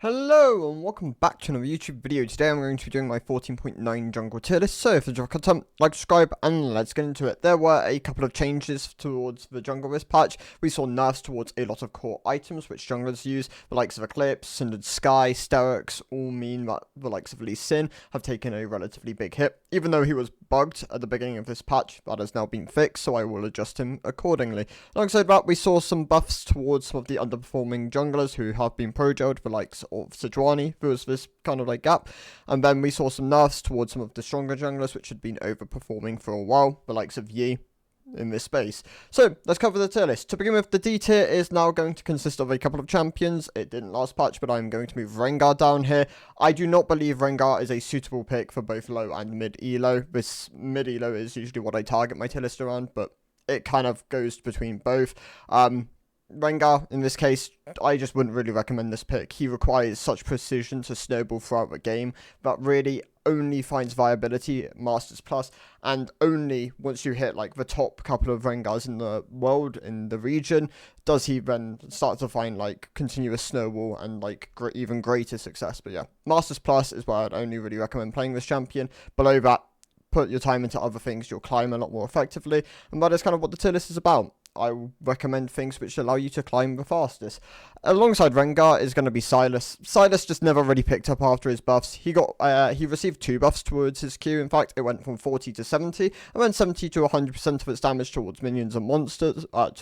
Hello and welcome back to another YouTube video. Today I'm going to be doing my 14.9 jungle tier list. So if you enjoy content, like, subscribe, and let's get into it. There were a couple of changes towards the jungle this patch. We saw nerfs towards a lot of core items which junglers use. The likes of Eclipse, Cindered Sky, Sterix all mean that the likes of Lee Sin have taken a relatively big hit. Even though he was bugged at the beginning of this patch, that has now been fixed, so I will adjust him accordingly. Alongside that, we saw some buffs towards some of the underperforming junglers who have been pro-jailed, the likes of Sejuani. There was this kind of like gap, and then we saw some nerfs towards some of the stronger junglers which had been overperforming for a while, the likes of Yi in this space. So let's cover the tier list. To begin with, the D tier is now going to consist of a couple of champions. It didn't last patch, but I'm going to move Rengar down here. I do not believe Rengar is a suitable pick for both low and mid elo. This mid elo is usually what I target my tier list around, but it kind of goes between both. Rengar, in this case, I just wouldn't really recommend this pick. He requires such precision to snowball throughout the game that really only finds viability at Masters Plus, and only once you hit like the top couple of Rengars in the world, in the region, does he then start to find like continuous snowball and like even greater success. But yeah, Masters Plus is where I'd only really recommend playing this champion. Below that, put your time into other things, you'll climb a lot more effectively, and that is kind of what the tier list is about. I recommend things which allow you to climb the fastest. Alongside Rengar is going to be Sylas. Sylas just never really picked up after his buffs. He received 2 buffs towards his Q. In fact, it went from 40 to 70, and then 70 to 100% of its damage towards minions and monsters, but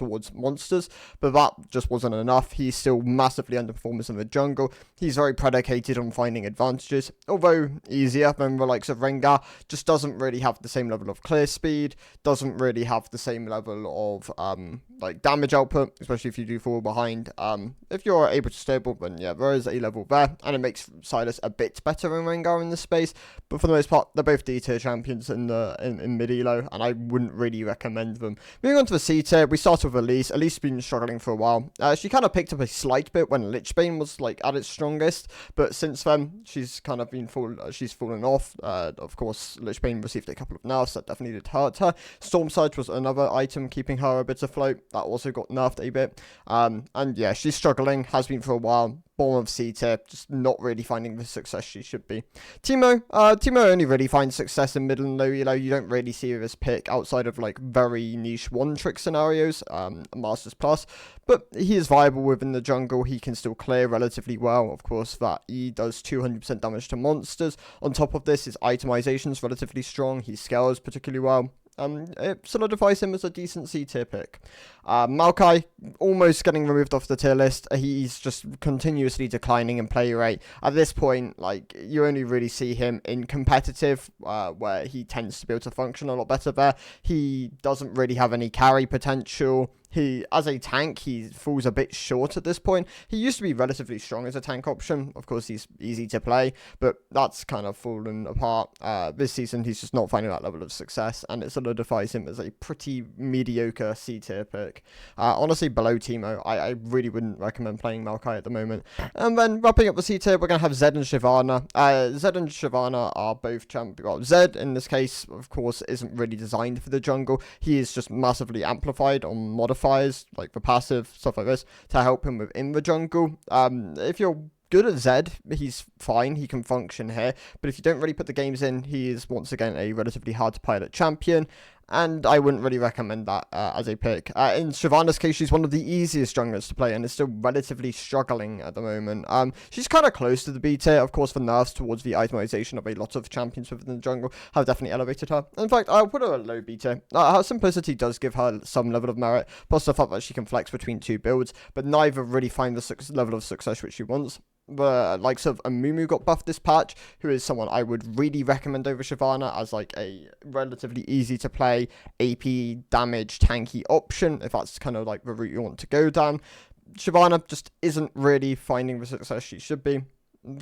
that just wasn't enough. He still massively underperforms in the jungle. He's very predicated on finding advantages, although easier than the likes of Rengar. Just doesn't really have the same level of clear speed, doesn't really have the same level of like damage output, especially if you do fall behind. If you're able to stable, then yeah, there is a level there, and it makes Sylas a bit better than Rengar in this space. But for the most part, they're both D tier champions in mid elo, and I wouldn't really recommend them. Moving on to the C tier, we start with Elise. Elise has been struggling for a while. She kind of picked up a slight bit when Lichbane was like at its strongest, but since then she's kind of been fallen off. Of course, Lichbane received a couple of nerfs that definitely did hurt her. Storm Surge was another item keeping her a bit afloat. That also got nerfed a bit. And yeah, she's struggling, has been for a while. Bottom of C tier, just not really finding the success she should be. Teemo only really finds success in middle and low elo. You don't really see this pick outside of like very niche one-trick scenarios, Masters Plus, but he is viable within the jungle. He can still clear relatively well. Of course, that E does 200% damage to monsters. On top of this, his itemization is relatively strong. He scales particularly well. It solidifies him as a decent C tier pick. Maokai, almost getting removed off the tier list. He's just continuously declining in play rate. At this point, like, you only really see him in competitive, where he tends to be able to function a lot better there. He doesn't really have any carry potential. As a tank, he falls a bit short at this point. He used to be relatively strong as a tank option. Of course, he's easy to play, but that's kind of fallen apart. This season, he's just not finding that level of success, and it solidifies him as a pretty mediocre C tier pick. Honestly, below Teemo, I really wouldn't recommend playing Maokai at the moment. And then, wrapping up the C tier, we're going to have Zed and Shyvana. Zed and Shyvana are both champions. Well, Zed, in this case, of course, isn't really designed for the jungle. He is just massively amplified on modifiers, like the passive, stuff like this, to help him within the jungle. If you're good at Zed, he's fine, he can function here, but if you don't really put the games in, he is once again a relatively hard to pilot champion, and I wouldn't really recommend that as a pick. In Shyvana's case, she's one of the easiest junglers to play, and is still relatively struggling at the moment. She's kind of close to the B tier. Of course, the nerfs towards the itemization of a lot of champions within the jungle have definitely elevated her. In fact, I'll put her at low B tier. Her simplicity does give her some level of merit, plus the fact that she can flex between 2 builds, but neither really find the level of success which she wants. The likes of Amumu got buffed this patch, who is someone I would really recommend over Shyvana as like a relatively easy to play AP damage tanky option, if that's kind of like the route you want to go down. Shyvana just isn't really finding the success she should be.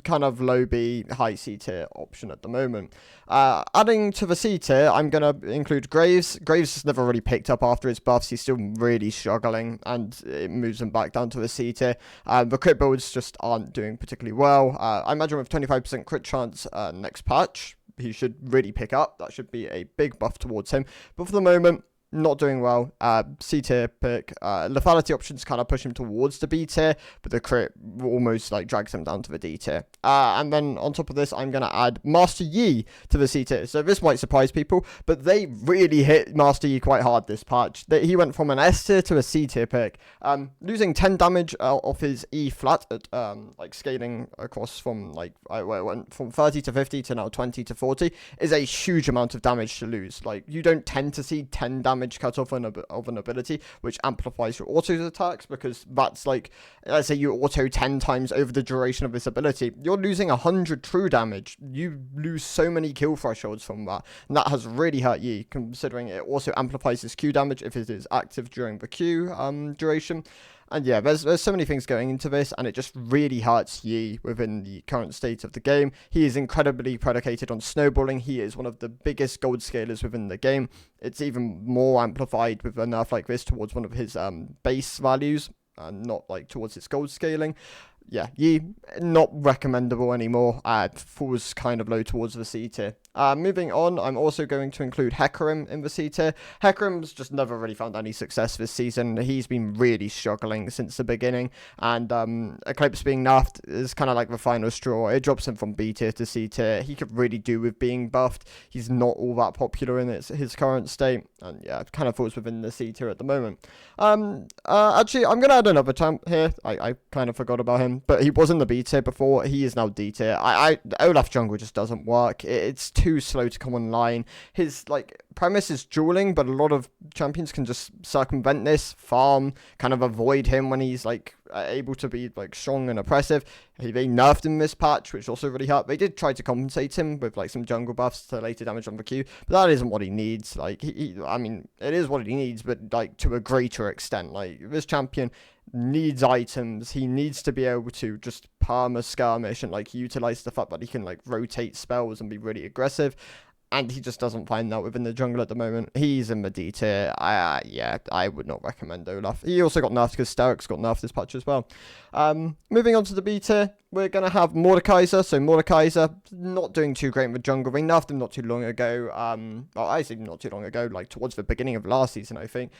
Kind of low B, high C tier option at the moment. Adding to the C tier, I'm going to include Graves. Graves has never really picked up after his buffs. He's still really struggling, and it moves him back down to the C tier. The crit builds just aren't doing particularly well. I imagine with 25% crit chance next patch, he should really pick up. That should be a big buff towards him. But for the moment, not doing well. C tier pick. Lethality options kind of push him towards the B tier, but the crit almost like drags him down to the D tier. And then on top of this, I'm going to add Master Yi to the C tier. So this might surprise people, but they really hit Master Yi quite hard this patch. He went from an S tier to a C tier pick, losing 10 damage off his E flat at like scaling across from like where it went from 30 to 50 to now 20 to 40 is a huge amount of damage to lose. Like, you don't tend to see 10 damage cut off of an ability which amplifies your auto attacks, because that's like, let's say you auto 10 times over the duration of this ability, you're losing 100 true damage. You lose so many kill thresholds from that, and that has really hurt Yi, considering it also amplifies his Q damage if it is active during the Q duration. And yeah, there's so many things going into this, and it just really hurts Yi within the current state of the game. He is incredibly predicated on snowballing. He is one of the biggest gold scalers within the game. It's even more amplified with a nerf like this towards one of his base values, and not like towards his gold scaling. Yeah, Yi, not recommendable anymore. Falls kind of low towards the C tier. Moving on, I'm also going to include Hecarim in the C tier. Hecarim's just never really found any success this season. He's been really struggling since the beginning, and Eclipse being nerfed is kind of like the final straw. It drops him from B tier to C tier. He could really do with being buffed. He's not all that popular in his current state, and yeah, it kind of falls within the C tier at the moment. Actually, I'm going to add another champ here. I kind of forgot about him, but he was in the B tier before. He is now D tier. Olaf jungle just doesn't work. It's too slow to come online. His like premise is dueling, but a lot of champions can just circumvent this, farm, kind of avoid him when he's like able to be like strong and oppressive. They nerfed him this patch, which also really hurt. They did try to compensate him with like some jungle buffs to later damage on the Q, but that isn't what he needs. Like I mean, it is what he needs, but like to a greater extent. Like, this champion needs items. He needs to be able to just perma skirmish and like utilize the fact that he can like rotate spells and be really aggressive. And he just doesn't find that within the jungle at the moment. He's in the D tier. Yeah, I would not recommend Olaf. He also got nerfed because Sterix got nerfed this patch as well. Moving on to the B tier, we're going to have Mordekaiser. So Mordekaiser, not doing too great in the jungle. They nerfed him not too long ago. Well, I say not too long ago, like towards the beginning of last season, I think.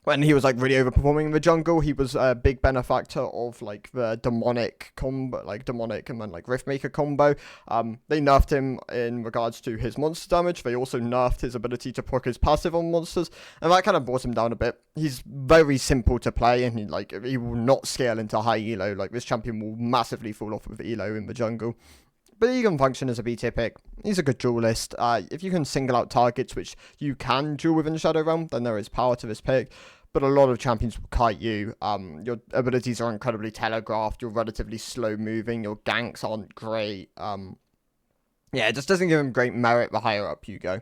When he was like really overperforming in the jungle, he was a big benefactor of like the demonic combo, like demonic and then like Riftmaker combo. They nerfed him in regards to his monster damage. They also nerfed his ability to proc his passive on monsters, and that kind of brought him down a bit. He's very simple to play, and he will not scale into high elo. Like, this champion will massively fall off with elo in the jungle. But he can function as a B tier pick. He's a good duelist. If you can single out targets which you can duel within Shadow Realm, then there is power to this pick. But a lot of champions will kite you. Your abilities are incredibly telegraphed. You're relatively slow moving. Your ganks aren't great. Yeah, it just doesn't give him great merit the higher up you go.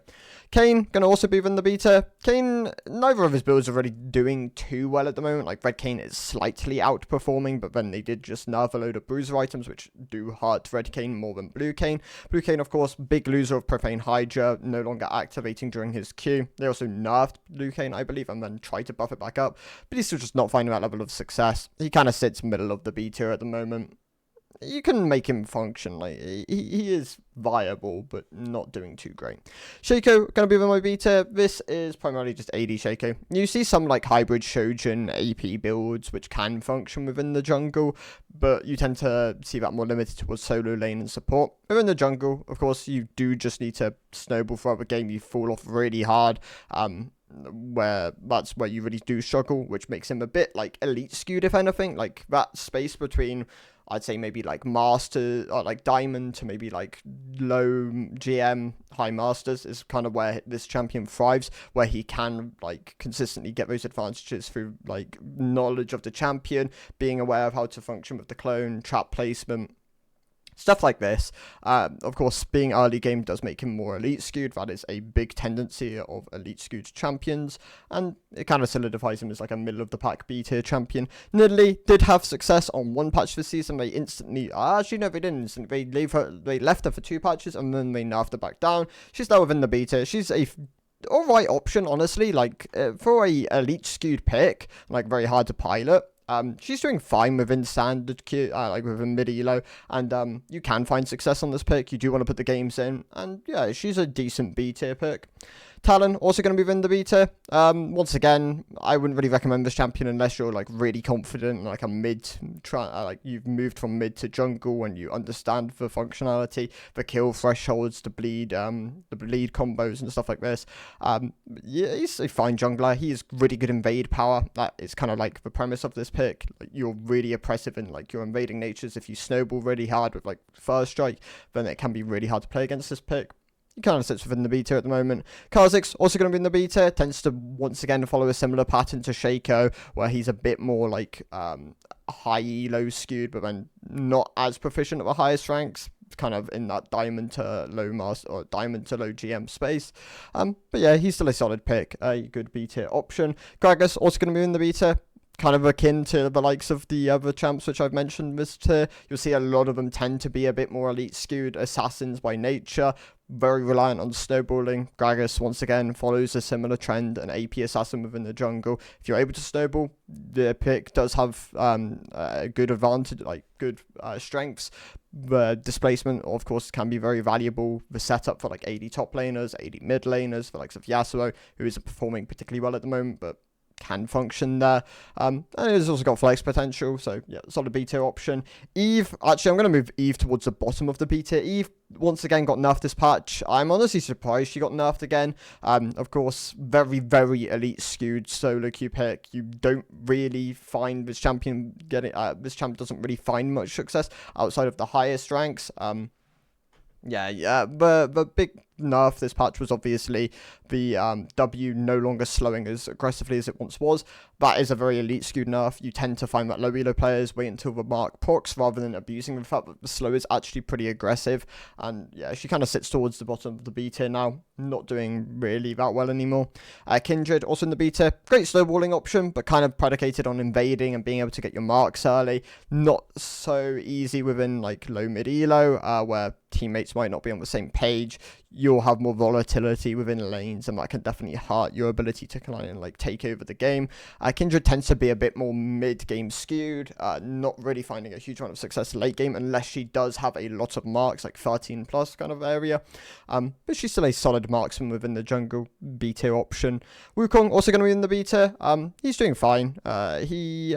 Kayn, going to also be in the beta. Kayn, neither of his builds are really doing too well at the moment. Like, Red Kayn is slightly outperforming, but then they did just nerf a load of bruiser items, which do hurt Red Kayn more than Blue Kayn. Blue Kayn, of course, big loser of Profane Hydra, no longer activating during his Q. They also nerfed Blue Kayn, I believe, and then tried to buff it back up, but he's still just not finding that level of success. He kind of sits middle of the B tier at the moment. You can make him function. Like, he is viable, but not doing too great. Shaco, going to be with my beta. This is primarily just AD Shaco. You see some like hybrid Shojin AP builds which can function within the jungle, but you tend to see that more limited towards solo lane and support. Within the jungle, of course, you do just need to snowball throughout the game. You fall off really hard. That's where you really do struggle, which makes him a bit like elite skewed, if anything. Like, that space between, I'd say, maybe like master or like diamond to maybe like low GM high masters is kind of where this champion thrives, where he can like consistently get those advantages through like knowledge of the champion, being aware of how to function with the clone, trap placement, stuff like this. Of course, being early game does make him more elite skewed. That is a big tendency of elite skewed champions, and it kind of solidifies him as like a middle of the pack B tier champion. Nidalee did have success on one patch this season. They instantly, actually no, they didn't instantly. They left her for 2 patches, and then they nerfed her back down. She's now within the B tier. She's a alright option, honestly. Like, for a elite skewed pick, like very hard to pilot. She's doing fine within standard Q, like within mid elo, and you can find success on this pick. You do want to put the games in, and yeah, she's a decent B tier pick. Talon also going to be within the beta. Once again, I wouldn't really recommend this champion unless you're like really confident, like a mid, like you've moved from mid to jungle and you understand the functionality, the kill thresholds, the bleed combos and stuff like this. Yeah, he's a fine jungler. He is really good invade power. That is kind of like the premise of this pick. Like, you're really oppressive in like your invading natures. If you snowball really hard with like first strike, then it can be really hard to play against this pick. He kind of sits within the beta at the moment. Kha'Zix also going to be in the beta. Tends to once again follow a similar pattern to Shaco, where he's a bit more like high elo skewed, but then not as proficient at the highest ranks. Kind of in that diamond to low master or diamond to low GM space. But yeah, he's still a solid pick, a good beta option. Gragas also going to be in the beta. Kind of akin to the likes of the other champs which I've mentioned this tier. You'll see a lot of them tend to be a bit more elite skewed assassins by nature, very reliant on snowballing. Gragas once again follows a similar trend, an AP assassin within the jungle. If you're able to snowball, the pick does have a good advantage, like good strengths. The displacement, of course, can be very valuable. The setup for like AD top laners, AD mid laners, the likes of Yasuo, who isn't performing particularly well at the moment, but can function there. And it's also got flex potential, so yeah, solid beta option. Eve, actually, I'm going to move Eve towards the bottom of the beta. Eve, once again, got nerfed this patch. I'm honestly surprised she got nerfed again. Of course, very, very elite skewed solo queue pick. You don't really find this champion this champ doesn't really find much success outside of the highest ranks. Yeah, but big nerf this patch was obviously the W no longer slowing as aggressively as it once was. That is a very elite skewed nerf. You tend to find that low elo players wait until the mark procs rather than abusing the fact that the slow is actually pretty aggressive. And yeah, she kind of sits towards the bottom of the beta now, not doing really that well anymore. Kindred also in the beta, great snowballing option, but kind of predicated on invading and being able to get your marks early. Not so easy within like low mid elo, where teammates might not be on the same page. You'll have more volatility within lanes, and that can definitely hurt your ability to kind of like take over the game. Kindred tends to be a bit more mid-game skewed, not really finding a huge amount of success late game unless she does have a lot of marks, like 13 plus kind of area. But she's still a solid marksman within the jungle beta option. Wukong also going to be in the beta. He's doing fine. He's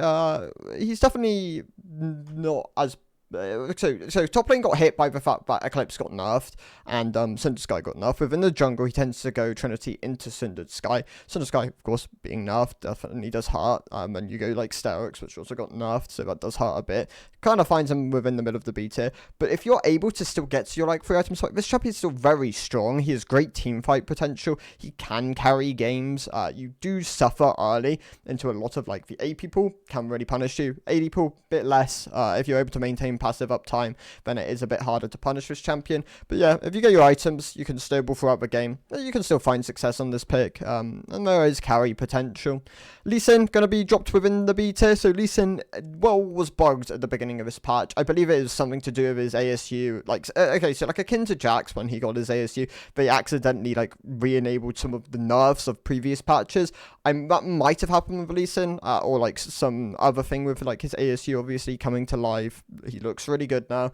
definitely not as so top lane got hit by the fact that Eclipse got nerfed and Cinder Sky got nerfed. Within the jungle, he tends to go Trinity into Cinder Sky. Cinder Sky, of course, being nerfed definitely does hurt. And you go like Sterox, which also got nerfed, so that does hurt a bit. Kind of finds him within the middle of the beta. But if you're able to still get to your like 3 items, like this champion is still very strong. He has great team fight potential. He can carry games. You do suffer early into a lot of like the AP pool can really punish you. AD pool, bit less. If you're able to maintain passive uptime, then it is a bit harder to punish this champion. But yeah, if you get your items, you can snowball throughout the game. You can still find success on this pick, and there is carry potential. Lee Sin going to be dropped within the beta. So Lee Sin, well, was bugged at the beginning of this patch. I believe it is something to do with his ASU. Like, okay, so like akin to Jax when he got his ASU, they accidentally like re-enabled some of the nerfs of previous patches. That might have happened with Lee Sin, or like some other thing with like his ASU obviously coming to life. He looks really good now.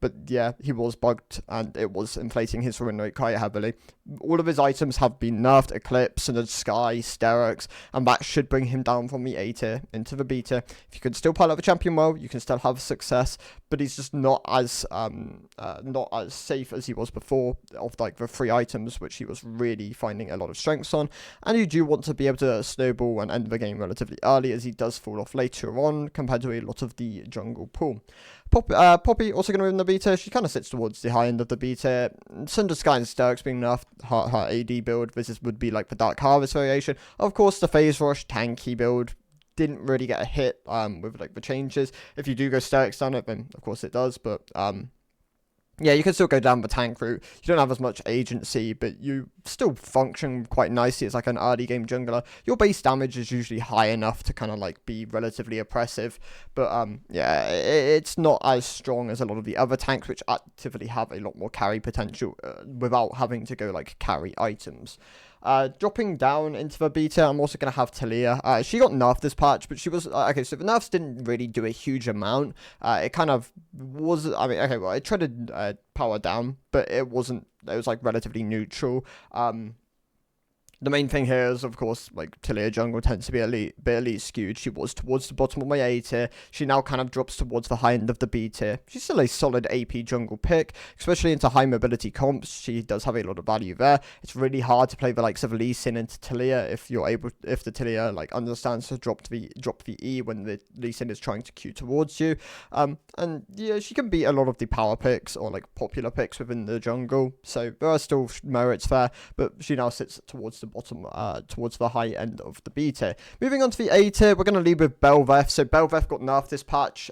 But yeah, he was bugged and it was inflating his win rate quite heavily. All of his items have been nerfed, Eclipse, and Sky, Sterox, and that should bring him down from the A tier into the beta. If you can still pilot the champion well, you can still have success, but he's just not as safe as he was before of like the 3 items, which he was really finding a lot of strengths on. And you do want to be able to snowball and end the game relatively early, as he does fall off later on compared to a lot of the jungle pool. Poppy also going to be in the beta. She kind of sits towards the high end of the beta. Cinder Sky and Sterox being nerfed. Her AD build. This would be like the Dark Harvest variation. Of course, the Phase Rush tanky build didn't really get a hit with like the changes. If you do go Sterox down it, then of course it does. But yeah, you can still go down the tank route. You don't have as much agency, but you still function quite nicely as like an early game jungler. Your base damage is usually high enough to kind of like be relatively oppressive. But yeah, it's not as strong as a lot of the other tanks, which actively have a lot more carry potential without having to go like carry items. Dropping down into the beta, I'm also going to have Talia. She got nerfed this patch, but she was... okay, so the nerfs didn't really do a huge amount. It kind of was... I mean, okay, well, it treaded power down, but it wasn't... It was, like, relatively neutral. The main thing here is, of course, like, Talia jungle tends to be bit elite skewed. She was towards the bottom of my A tier. She now kind of drops towards the high end of the B tier. She's still a solid AP jungle pick, especially into high mobility comps. She does have a lot of value there. It's really hard to play the likes of Lee Sin into Talia if the Talia like understands to drop the E when the Lee Sin is trying to queue towards you. And yeah, she can beat a lot of the power picks or like popular picks within the jungle. So there are still merits there, but she now sits towards the bottom, towards the high end of the B tier. Moving on to the A tier, we're going to lead with Bel'Veth. So Bel'Veth got nerfed this patch,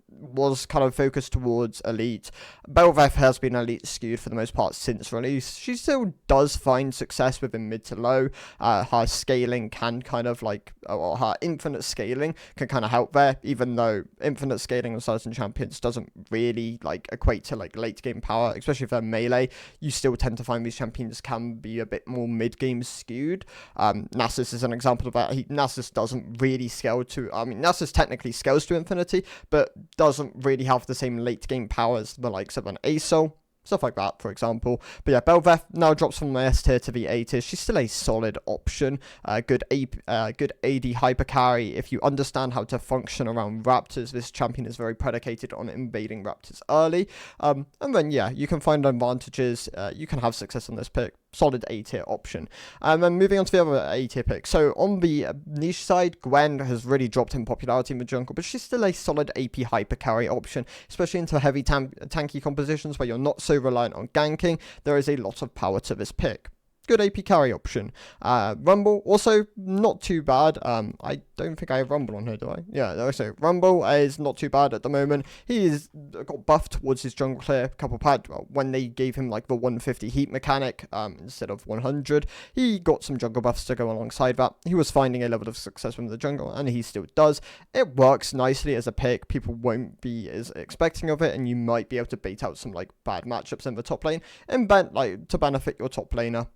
was kind of focused towards elite. Bel'Veth has been elite skewed for the most part since release. She still does find success within mid to low. Her scaling can kind of like, or her infinite scaling can kind of help there, even though infinite scaling on certain champions doesn't really like equate to like late game power, especially if they're melee. You still tend to find these champions can be a bit more mid game skewed. Nasus is an example of that. Nasus doesn't really scale to, Nasus technically scales to infinity, but doesn't really have the same late game power as the likes of an ASOL. Stuff like that, for example. But yeah, Bel'Veth now drops from the S tier to the A tier. She's still a solid option. Good AD hyper carry. If you understand how to function around Raptors, this champion is very predicated on invading Raptors early. And then, yeah, you can find advantages. You can have success on this pick. Solid A tier option. And then moving on to the other A tier pick. So on the niche side, Gwen has really dropped in popularity in the jungle, but she's still a solid AP hyper carry option, especially into heavy tanky compositions where you're not so reliant on ganking. There is a lot of power to this pick. Good AP carry option. Rumble, also not too bad. I don't think I have Rumble on here, do I? Yeah, so Rumble is not too bad at the moment. He's got buffed towards his jungle clear a couple patch when they gave him like the 150 heat mechanic instead of 100. He got some jungle buffs to go alongside that. He was finding a level of success from the jungle, and he still does. It works nicely as a pick. People won't be as expecting of it, and you might be able to bait out some like bad matchups in the top lane and to benefit your top laner.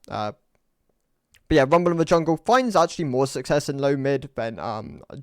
But yeah, Rumble in the jungle finds actually more success in low mid than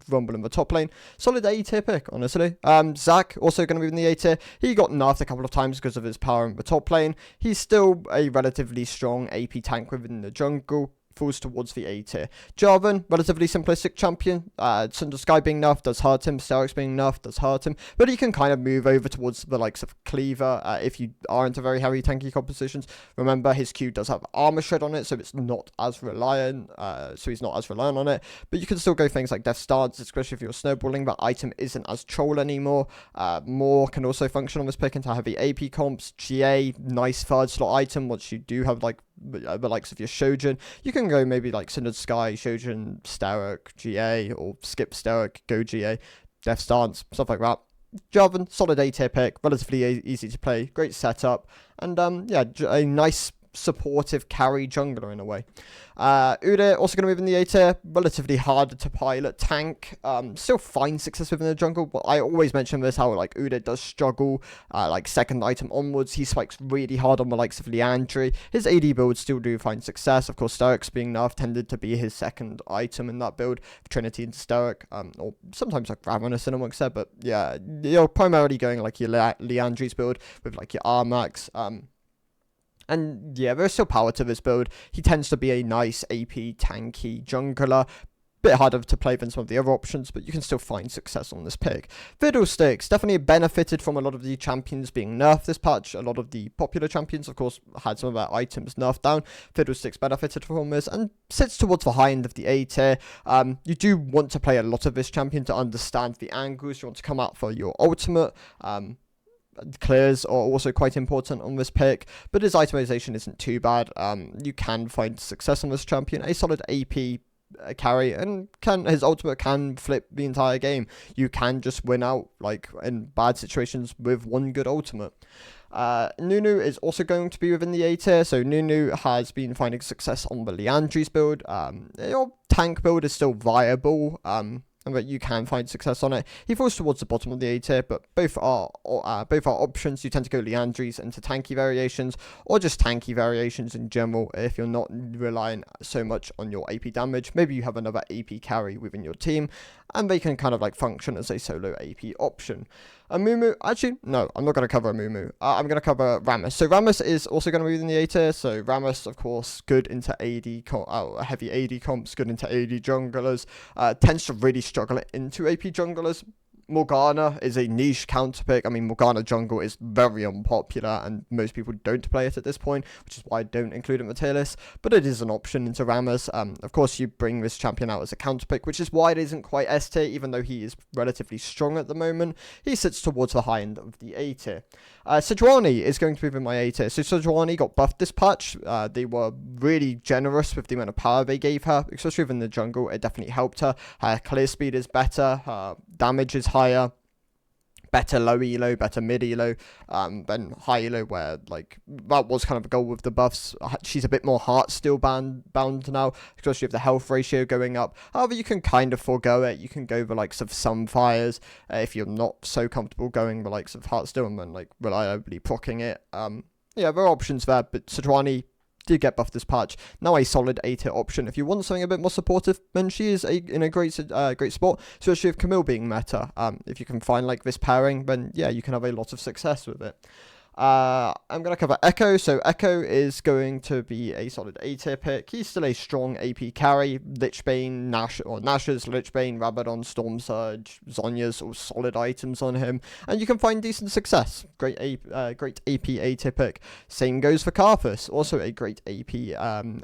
Rumble in the top lane. Solid A tier pick, honestly. Zac, also going to be in the A tier. He got nerfed a couple of times because of his power in the top lane. He's still a relatively strong AP tank within the jungle. Falls towards the A tier. Jarvan, relatively simplistic champion. Sunder Sky being nerfed does hurt him. Sterak's being nerfed does hurt him. But he can kind of move over towards the likes of Cleaver if you are into very heavy tanky compositions. Remember, his Q does have armor shred on it, so it's not as reliant. So he's not as reliant on it. But you can still go things like Death Stance, especially if you're snowballing. That item isn't as troll anymore. More can also function on this pick into heavy AP comps. GA, nice third slot item once you do have like the likes of your Shojin. You can go maybe like Synod Sky, Shojin, Sterak, GA, or skip Sterak, go GA, Death Stance, stuff like that. Jarvan, solid A tier pick, relatively easy to play, great setup, and yeah, a nice supportive carry jungler in a way. Udyr also going to move in the A tier, relatively hard to pilot tank, still find success within the jungle, but I always mention this, how like Udyr does struggle, like second item onwards. He spikes really hard on the likes of Liandry. His AD builds still do find success. Of course, Sterak's being nerfed tended to be his second item in that build, Trinity into Sterak, or sometimes like Ravenous in amongst there, but yeah, you're primarily going like your Liandry's build with like your Armax, and yeah, there's still power to this build. He tends to be a nice AP tanky jungler. Bit harder to play than some of the other options, but you can still find success on this pick. Fiddlesticks definitely benefited from a lot of the champions being nerfed this patch. A lot of the popular champions, of course, had some of their items nerfed down. Fiddlesticks benefited from this and sits towards the high end of the A tier. You do want to play a lot of this champion to understand the angles. You want to come out for your ultimate. Clears are also quite important on this pick, but his itemization isn't too bad. You can find success on this champion. A solid AP carry, and his ultimate can flip the entire game. You can just win out like in bad situations with one good ultimate. Nunu is also going to be within the A tier, so Nunu has been finding success on the Liandry's build. Your tank build is still viable, but you can find success on it. He falls towards the bottom of the A tier, but both are options. You tend to go Liandry's into tanky variations, or just tanky variations in general if you're not relying so much on your AP damage. Maybe you have another AP carry within your team. and they can kind of like function as a solo AP option. A Mumu, actually, no, I'm not going to cover a Mumu. I'm going to cover Rammus. So Rammus is also going to move in the A tier. So Rammus, of course, good into heavy AD comps, good into AD junglers. Tends to really struggle into AP junglers. Morgana is a niche counter pick. I mean, Morgana jungle is very unpopular and most people don't play it at this point, which is why I don't include it in the tier list, but it is an option into Rammus. Of course, you bring this champion out as a counter pick, which is why it isn't quite S tier, even though he is relatively strong at the moment. He sits towards the high end of the A tier. Sejuani is going to move in my A tier. So Sejuani got buffed this patch. They were really generous with the amount of power they gave her, especially within the jungle. It definitely helped her. Her clear speed is better. Her damage is higher. Better low elo, better mid elo, than high elo, where like that was kind of a goal with the buffs. She's a bit more heart steel bound now, especially with the health ratio going up. However, you can kind of forego it. You can go the likes of some fires if you're not so comfortable going the likes of heart steel and then like reliably proccing it. Yeah, there are options there, but Sejuani did get buffed this patch. Now a solid A tier option. If you want something a bit more supportive, then she is in a great spot, especially with Camille being meta. If you can find like this pairing, then yeah, you can have a lot of success with it. I'm going to cover Echo. So Echo is going to be a solid A tier pick. He's still a strong AP carry. Lichbane, Nash's, Lichbane, Rabadon, Storm Surge, Zhonya's all solid items on him. And you can find decent success. Great AP A tier pick. Same goes for Karthus. Also a great AP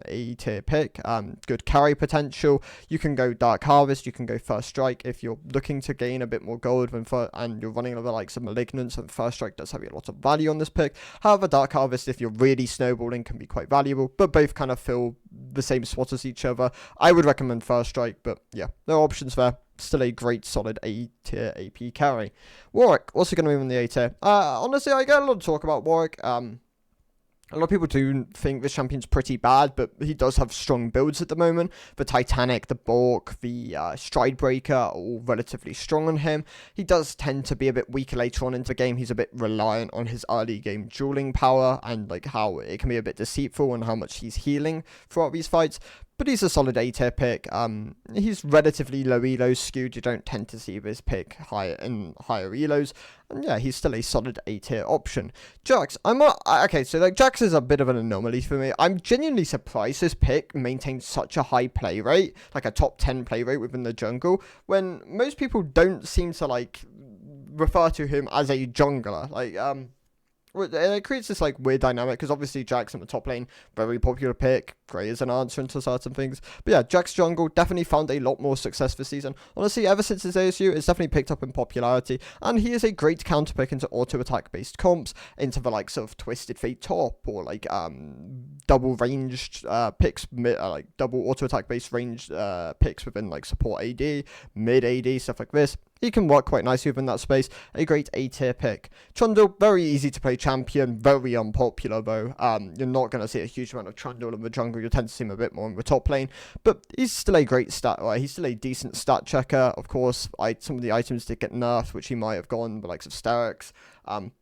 A tier pick. Good carry potential. You can go Dark Harvest. You can go First Strike if you're looking to gain a bit more gold and you're running over like some Malignance, and First Strike does have a lot of value on this pick. However, Dark Harvest, if you're really snowballing, can be quite valuable, but both kind of fill the same spot as each other. I would recommend First Strike, but yeah, there are options there. Still a great solid A tier AP carry. Warwick, also going to move in the A tier. Honestly, I get a lot of talk about Warwick. A lot of people do think this champion's pretty bad, but he does have strong builds at the moment. The Titanic, the Bork, the Stride Breaker are all relatively strong on him. He does tend to be a bit weaker later on into the game. He's a bit reliant on his early game dueling power and like how it can be a bit deceitful and how much he's healing throughout these fights. But he's a solid A tier pick. He's relatively low elo skewed. You don't tend to see this pick higher elos. And yeah, he's still a solid A tier option. Jax, okay, so like Jax is a bit of an anomaly for me. I'm genuinely surprised this pick maintains such a high play rate, like a top 10 play rate within the jungle, when most people don't seem to like refer to him as a jungler. Like, it creates this like weird dynamic because obviously Jax in the top lane, very popular pick, great as an answer into certain things. But yeah, Jax jungle definitely found a lot more success this season. Honestly, ever since his ASU, it's definitely picked up in popularity, and he is a great counter pick into auto attack based comps, into the likes of Twisted Fate top or like double ranged picks, like double auto attack based ranged picks within like support AD, mid AD, stuff like this. He can work quite nicely within that space. A great A tier pick. Trundle, very easy to play champion, very unpopular though. You're not going to see a huge amount of Trundle in the jungle. You'll tend to see him a bit more in the top lane. But he's still a great stat, right? He's still a decent stat checker. Of course, some of the items did get nerfed, which he might have gone, the likes of Sterix.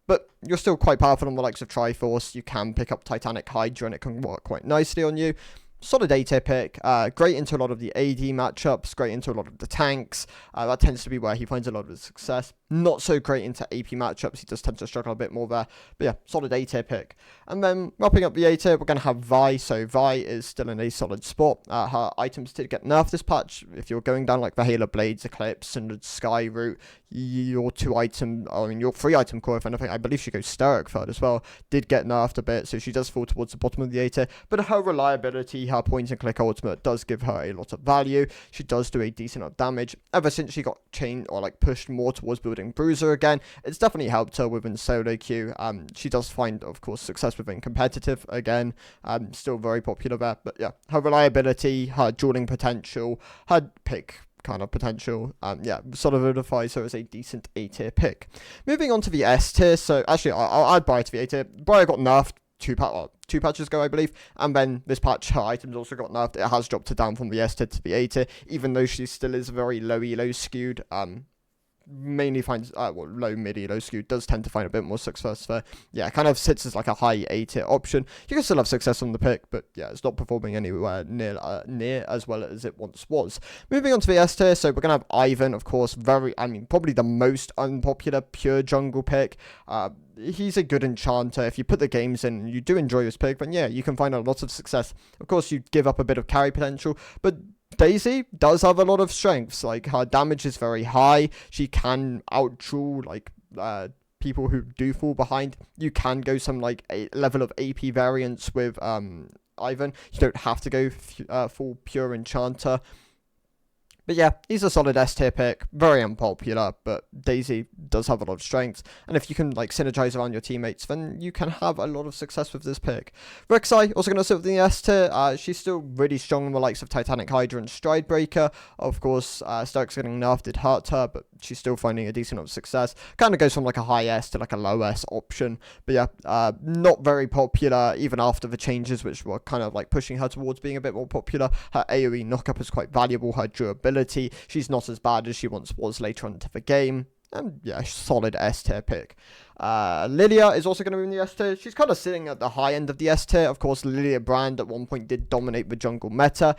But you're still quite powerful on the likes of Triforce. You can pick up Titanic Hydra and it can work quite nicely on you. Solid A tier pick, great into a lot of the AD matchups, great into a lot of the tanks. That tends to be where he finds a lot of his success. Not so great into AP matchups, he does tend to struggle a bit more there. But yeah, solid A tier pick. And then wrapping up the A tier, we're going to have Vi. So Vi is still in a solid spot. Her items did get nerfed this patch. If you're going down like the Halo Blades, Eclipse, and the Sky route, your 3 item core, if anything, I believe she goes Sterric third as well, did get nerfed a bit, so she does fall towards the bottom of the A tier, but her reliability, her point and click ultimate does give her a lot of value. She does do a decent amount of damage. Ever since she got changed or like pushed more towards building Bruiser again, it's definitely helped her within solo queue. She does find, of course, success within competitive again, still very popular there, but yeah, her reliability, her dueling potential, her pick kind of potential, yeah, solidifies her as a decent A tier pick. Moving on to the S tier, so actually I'd buy it to the A tier. Briar got nerfed two patches ago, I believe, and then this patch her items also got nerfed. It has dropped her down from the S tier to the A tier, even though she still is very low elo skewed. mainly finds, low midi, low skew, does tend to find a bit more success there. Yeah, kind of sits as like a high A tier option. You can still have success on the pick, but yeah, it's not performing anywhere near as well as it once was. Moving on to the S tier, so we're going to have Ivan, of course, probably the most unpopular pure jungle pick. He's a good enchanter. If you put the games in and you do enjoy his pick, then yeah, you can find a lot of success. Of course, you give up a bit of carry potential, but Daisy does have a lot of strengths. Like, her damage is very high. She can outduel, like, people who do fall behind. You can go some, like, a level of AP variance with, Ivan. You don't have to go full pure enchanter. But yeah, he's a solid S tier pick, very unpopular, but Daisy does have a lot of strengths, and if you can like synergize around your teammates, then you can have a lot of success with this pick. Rek'Sai, also going to sit with the S tier. She's still really strong in the likes of Titanic Hydra and Stridebreaker. Of course, Stark's getting nerfed, it hurt her, but she's still finding a decent amount of success. Kind of goes from like a high S to like a low S option, but yeah, not very popular even after the changes, which were kind of like pushing her towards being a bit more popular. Her AoE knockup is quite valuable, her durability, she's not as bad as she once was later on into the game. And yeah, solid S tier pick. Lilia is also going to be in the S tier. She's kind of sitting at the high end of the S tier. Of course, Lilia Brand at one point did dominate the jungle meta.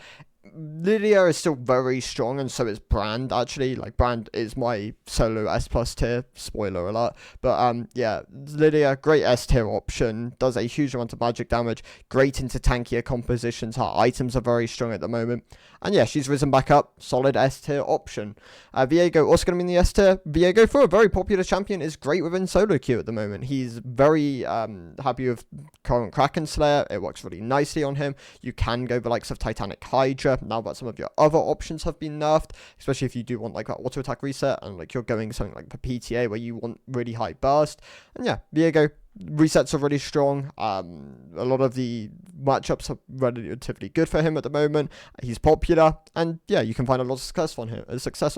Lilia is still very strong, and so is Brand, actually. Like, Brand is my solo S plus tier, spoiler alert. But, yeah, Lilia, great S tier option, does a huge amount of magic damage, great into tankier compositions, her items are very strong at the moment. And yeah, she's risen back up, solid S tier option. Viego, also going to be in the S tier. Viego, for a very popular champion, is great within solo queue at the moment. He's very happy with current Kraken Slayer, it works really nicely on him. You can go the likes of Titanic Hydra, now that some of your other options have been nerfed, especially if you do want like that auto attack reset and like you're going something like the PTA where you want really high burst. And yeah, Viego, resets are really strong. A lot of the matchups are relatively good for him at the moment. He's popular, and yeah, you can find a lot of success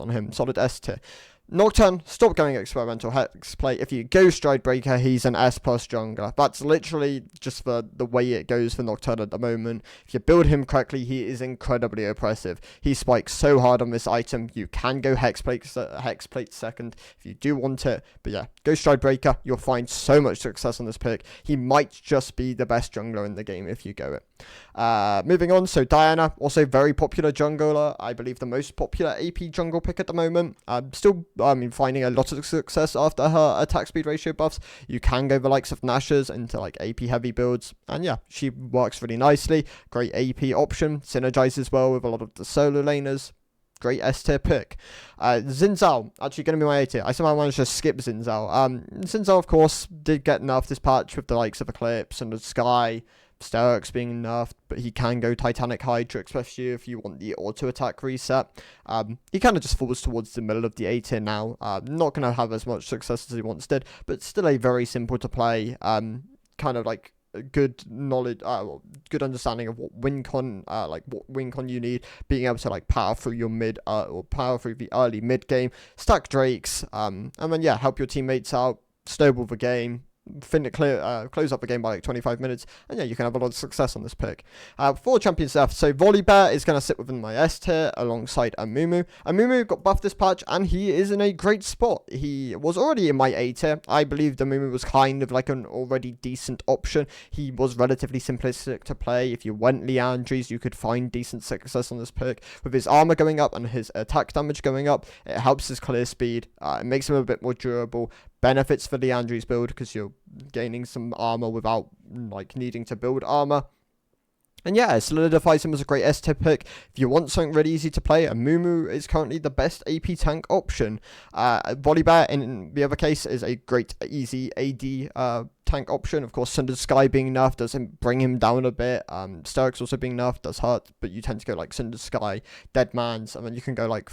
on him. Solid S tier. Nocturne, stop going experimental hex play. If you go Stridebreaker, he's an S plus jungler. That's literally just the way it goes for Nocturne at the moment. If you build him correctly, he is incredibly oppressive. He spikes so hard on this item. You can go Hexplate second if you do want it. But yeah, go Stridebreaker. You'll find so much success on this pick. He might just be the best jungler in the game if you go it. Moving on, so Diana, also very popular jungler. I believe the most popular AP jungle pick at the moment. Still finding a lot of success after her attack speed ratio buffs. You can go the likes of Nashers into like AP heavy builds, and yeah, she works really nicely. Great AP option, synergizes well with a lot of the solo laners. Great S tier pick. Xin Zhao, actually going to be my A tier. I somehow managed to skip Xin Zhao. Xin Zhao, of course, did get nerfed this patch with the likes of Eclipse and the Sky. Sterix being nerfed, but he can go Titanic Hydra, especially if you want the auto attack reset. He kind of just falls towards the middle of the A tier now. Not going to have as much success as he once did, but still a very simple to play, kind of like good knowledge, good understanding of what win con you need, being able to like power through your mid or power through the early mid game, stack Drakes, and then yeah, help your teammates out, snowball the game. Close up the game by like 25 minutes, and yeah, you can have a lot of success on this pick. For champions left, so Volibear is going to sit within my S tier alongside Amumu. Amumu got buffed this patch, and he is in a great spot. He was already in my A tier. I believe Amumu was kind of like an already decent option. He was relatively simplistic to play. If you went Liandry's, you could find decent success on this pick. With his armor going up and his attack damage going up, it helps his clear speed. It makes him a bit more durable. Benefits for Liandry's build because you're gaining some armor without like needing to build armor. And yeah, it solidifies him as a great S tier pick. If you want something really easy to play, Amumu is currently the best AP tank option. Volibear, in the other case, is a great easy AD tank option. Of course, Sundered Sky being nerfed does bring him down a bit. Sterix also being nerfed does hurt, but you tend to go like Sundered Sky, Dead Man's, and then you can go like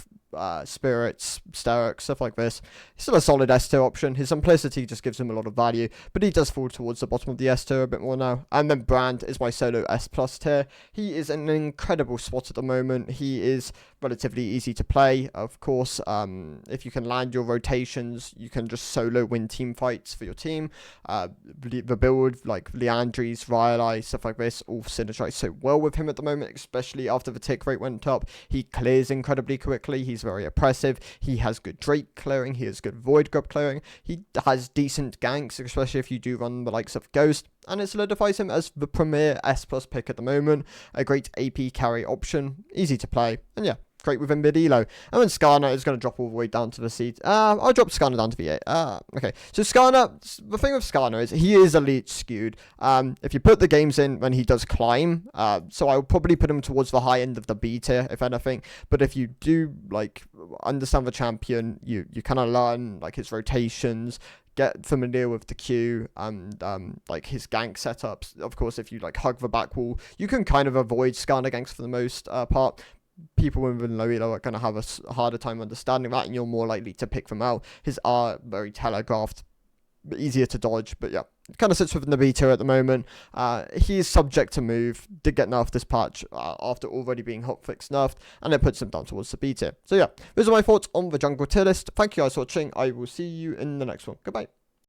Spirits, Sterix, stuff like this. He's still a solid S tier option. His simplicity just gives him a lot of value, but he does fall towards the bottom of the S tier a bit more now. And then Brand is my solo S plus tier. He is in an incredible spot at the moment. He is relatively easy to play. Of course, if you can land your rotations, you can just solo win team fights for your team. The build like Leandri's, Rylai, stuff like this all synergize so well with him at the moment, especially after the tick rate went up. He clears incredibly quickly. He's very oppressive. He has good Drake clearing. He has good Void Grub clearing. He has decent ganks, especially if you do run the likes of Ghost. And it solidifies him as the premier S+ pick at the moment. A great AP carry option. Easy to play. And yeah, great within mid elo. And then Skarner is going to drop all the way down to the seed. I'll drop Skarner down to V8. Okay. So Skarner, the thing with Skarner is he is elite skewed. If you put the games in when he does climb, so I would probably put him towards the high end of the B tier, if anything. But if you do like understand the champion, you kind of learn like his rotations, get familiar with the Q and like his gank setups. Of course, if you like hug the back wall, you can kind of avoid Skarner ganks for the most part. People within low elo are going to have a harder time understanding that, and you're more likely to pick them out. His are very telegraphed, easier to dodge, but yeah, kind of sits within the B tier at the moment. He is subject to move, did get nerfed this patch after already being hotfix nerfed, and it puts him down towards the B tier. So yeah, those are my thoughts on the jungle tier list. Thank you guys for watching. I will see you in the next one. Goodbye.